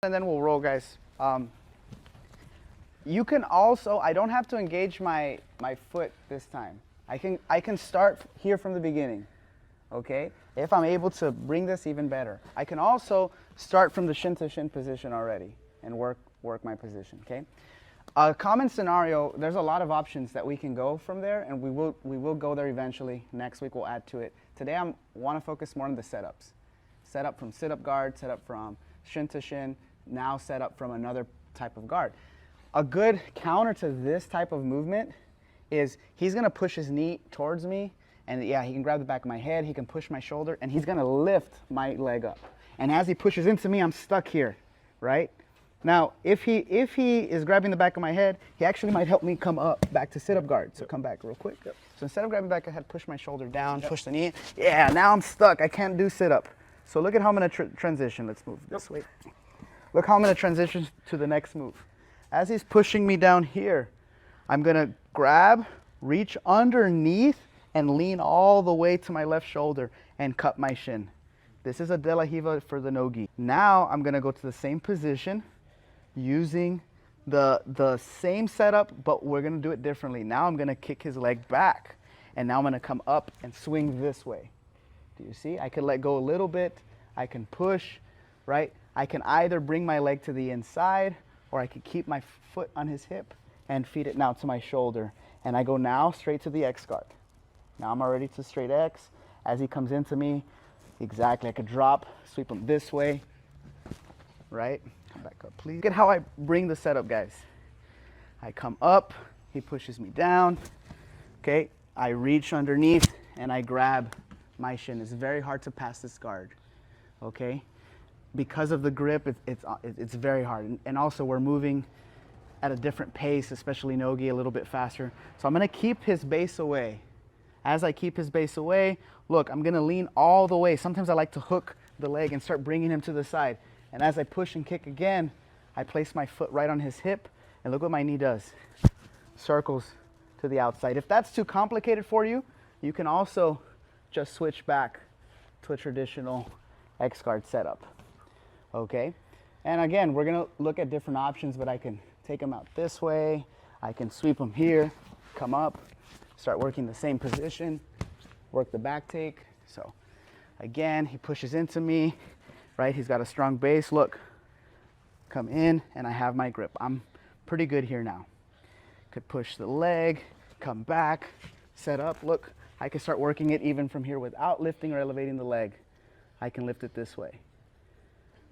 And then we'll roll, guys. You can also, I don't have to engage my foot this time. I can start here from the beginning, okay? If I'm able to bring this even better. I can also start from the shin to shin position already and work my position, okay? A common scenario, there's a lot of options that we can go from there, and we will go there eventually. Next week we'll add to it. Today I want to focus more on the setups. Set up from sit-up guard, set up from shin to shin, now set up from another type of guard. A good counter to this type of movement is he's going to push his knee towards me, and yeah, he can grab the back of my head, he can push my shoulder, and he's going to lift my leg up. And as he pushes into me, I'm stuck here, right? Now, if he is grabbing the back of my head, he actually might help me come up back to sit-up guard. So come back real quick. So instead of grabbing the back of the head, push my shoulder down, push the knee in. Yeah, now I'm stuck. I can't do sit-up. So look at how I'm going to transition. Let's move this way. Look how I'm going to transition to the next move. As he's pushing me down here, I'm going to grab, reach underneath, and lean all the way to my left shoulder and cut my shin. This is a de la Hiva for the no-gi. Now I'm going to go to the same position using the same setup, but we're going to do it differently. Now I'm going to kick his leg back, and now I'm going to come up and swing this way. Do you see? I can let go a little bit. I can push, right? I can either bring my leg to the inside, or I could keep my foot on his hip and feed it now to my shoulder. And I go now straight to the X guard. Now I'm already to straight X. As he comes into me, exactly, I could drop, sweep him this way, right? Come back up, please. Look at how I bring the setup, guys. I come up, he pushes me down, okay? I reach underneath and I grab my shin. It's very hard to pass this guard, okay? Because of the grip, it's very hard. And also we're moving at a different pace, especially no-gi, a little bit faster. So I'm gonna keep his base away. As I keep his base away, look, I'm gonna lean all the way. Sometimes I like to hook the leg and start bringing him to the side. And as I push and kick again, I place my foot right on his hip, and look what my knee does. Circles to the outside. If that's too complicated for you, you can also just switch back to a traditional X guard setup. Okay, and again, we're gonna look at different options, but I can take him out this way, I can sweep him here, come up, start working the same position, work the back take. So again, he pushes into me, right? He's got a strong base. Look, come in, and I have my grip. I'm pretty good here now. Could push the leg, come back, set up. Look, I can start working it even from here without lifting or elevating the leg. I can lift it this way.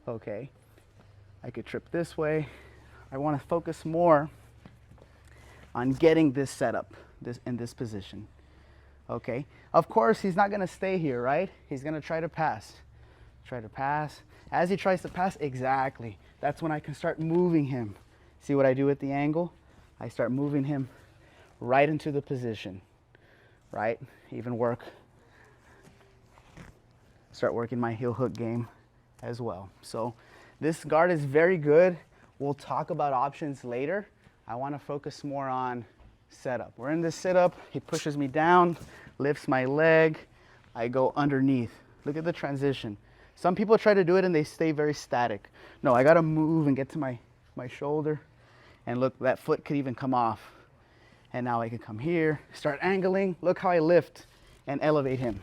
Okay, I could trip this way. I want to focus more on getting this setup, in this position. Okay, of course he's not going to stay here, right? He's going to try to pass. Try to pass. As he tries to pass, exactly. That's when I can start moving him. See what I do at the angle? I start moving him right into the position, right? Even start working my heel hook game as well. So this guard is very good. We'll talk about options later. I want to focus more on setup. We're in this sit-up. He pushes me down, lifts my leg. I go underneath. Look at the transition. Some people try to do it and they stay very static. No, I got to move and get to my shoulder. And look, that foot could even come off. And now I can come here, start angling. Look how I lift and elevate him.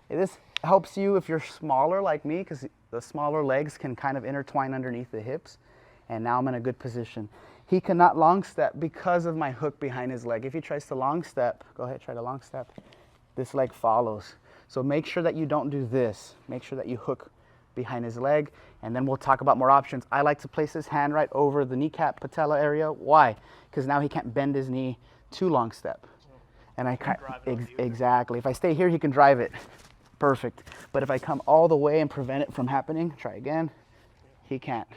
This helps you if you're smaller like me, because the smaller legs can kind of intertwine underneath the hips. And now I'm in a good position. He cannot long step because of my hook behind his leg. If he tries to long step, go ahead, try to long step. This leg follows. So make sure that you don't do this. Make sure that you hook behind his leg, and then we'll talk about more options. I like to place his hand right over the kneecap patella area. Why? Because now he can't bend his knee to long step. And I can't, exactly. If I stay here, he can drive it. Perfect. But if I come all the way and prevent it from happening, try again, he can't.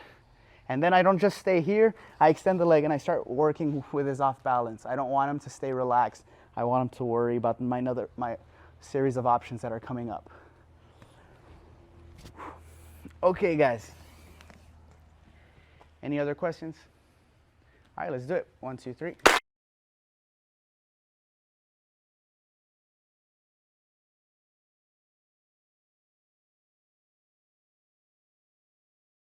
And then I don't just stay here, I extend the leg and I start working with his off balance. I don't want him to stay relaxed. I want him to worry about my series of options that are coming up. Okay, guys. Any other questions? All right, let's do it. 1, 2, 3.